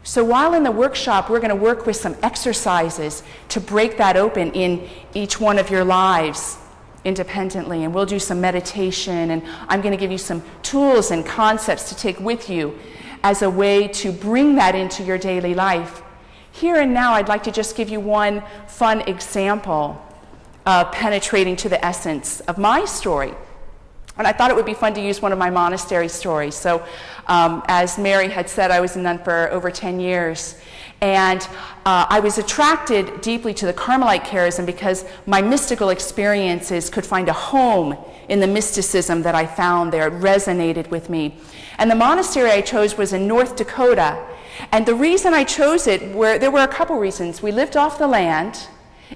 So while in the workshop, we're going to work with some exercises to break that open in each one of your lives independently. And we'll do some meditation, and I'm going to give you some tools and concepts to take with you as a way to bring that into your daily life. Here and now, I'd like to just give you one fun example of penetrating to the essence of my story. And I thought it would be fun to use one of my monastery stories. So as Mary had said, I was a nun for over 10 years. And I was attracted deeply to the Carmelite charism because my mystical experiences could find a home in the mysticism that I found there. It resonated with me. And the monastery I chose was in North Dakota. And the reason I chose it, there were a couple reasons. We lived off the land.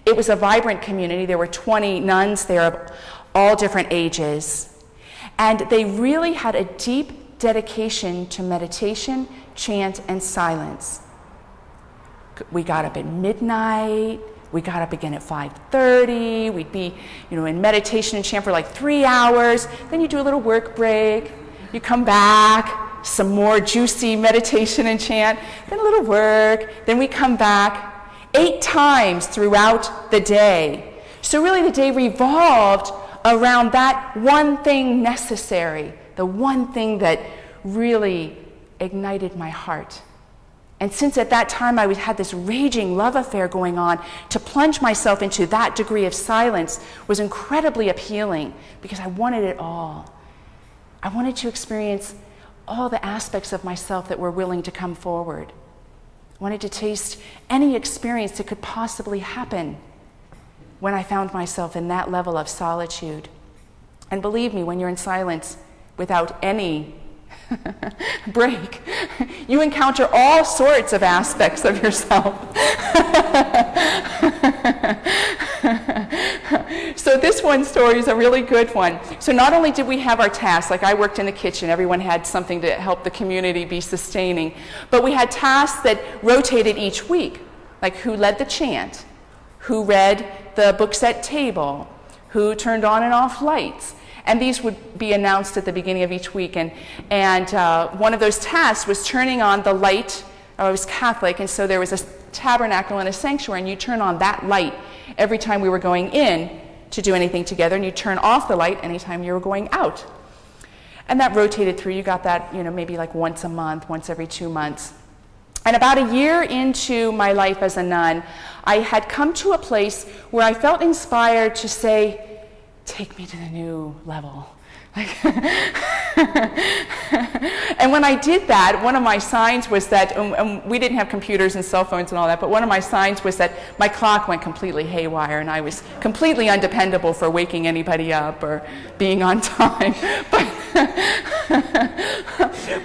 It was a vibrant community. There were 20 nuns there of all different ages. And they really had a deep dedication to meditation, chant, and silence. We got up at midnight. We got up again at 5:30. We'd be, in meditation and chant for like 3 hours. Then you do a little work break. You come back, some more juicy meditation and chant, then a little work. Then we come back 8 times throughout the day. So really the day revolved around that one thing necessary, the one thing that really ignited my heart. And since at that time I had this raging love affair going on, to plunge myself into that degree of silence was incredibly appealing because I wanted it all. I wanted to experience all the aspects of myself that were willing to come forward. I wanted to taste any experience that could possibly happen when I found myself in that level of solitude. And believe me, when you're in silence without any break, you encounter all sorts of aspects of yourself. So this one story is a really good one. So not only did we have our tasks, like I worked in the kitchen, everyone had something to help the community be sustaining, but we had tasks that rotated each week, like who led the chant, who read the books at table, who turned on and off lights. And these would be announced at the beginning of each week. And one of those tasks was turning on the light. I was Catholic, and so there was a tabernacle and a sanctuary, and you turn on that light every time we were going in to do anything together, and you turn off the light anytime you were going out. And that rotated through. You got that, maybe like once a month, once every 2 months. And about a year into my life as a nun, I had come to a place where I felt inspired to say, take me to the new level. And when I did that, one of my signs was that, we didn't have computers and cell phones and all that, but one of my signs was that my clock went completely haywire and I was completely undependable for waking anybody up or being on time.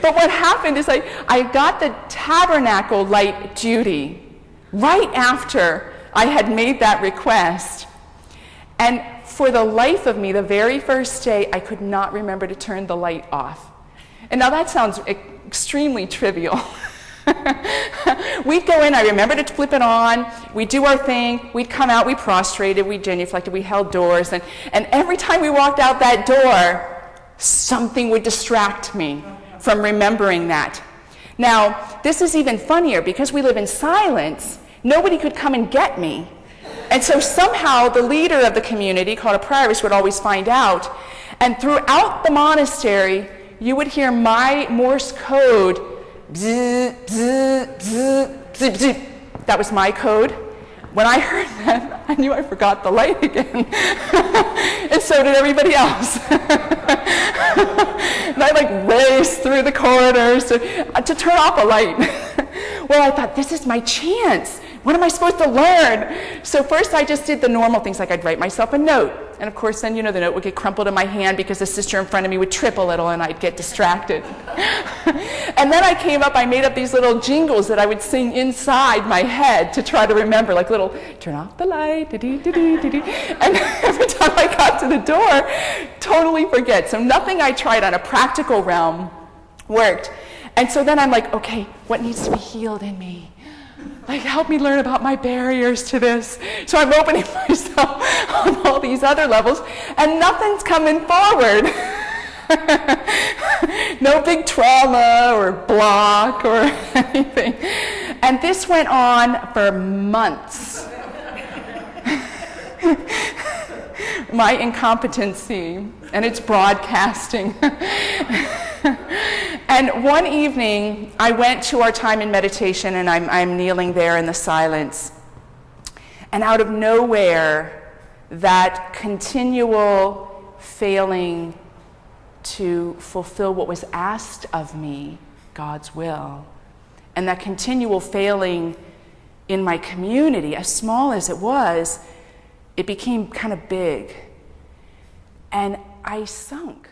But what happened is I got the tabernacle light duty right after I had made that request. And for the life of me, the very first day, I could not remember to turn the light off. And now that sounds extremely trivial. We'd go in, I remember to flip it on, we'd do our thing, we'd come out, we prostrated, we genuflected, we held doors, and every time we walked out that door, something would distract me from remembering that. Now, this is even funnier because we live in silence. Nobody could come and get me. And so somehow the leader of the community, called a prioress, would always find out. And throughout the monastery, you would hear my Morse code. Bzz, bzz, bzz, bzz, bzz. That was my code. When I heard that, I knew I forgot the light again. And so did everybody else. And I raced through the corridors to turn off a light. Well, I thought, this is my chance. What am I supposed to learn? So first I just did the normal things, like I'd write myself a note. And of course then, the note would get crumpled in my hand because the sister in front of me would trip a little and I'd get distracted. And then I made up these little jingles that I would sing inside my head to try to remember, like little, turn off the light, da-dee-da-dee-da-dee. And every time I got to the door, totally forget. So nothing I tried on a practical realm worked. And so then I'm like, okay, what needs to be healed in me? Help me learn about my barriers to this. So I'm opening myself on all these other levels, and nothing's coming forward. No big trauma or block or anything. And this went on for months. My incompetency and its broadcasting. And one evening, I went to our time in meditation, and I'm kneeling there in the silence. And out of nowhere, that continual failing to fulfill what was asked of me, God's will, and that continual failing in my community, as small as it was, it became kind of big. And I sunk.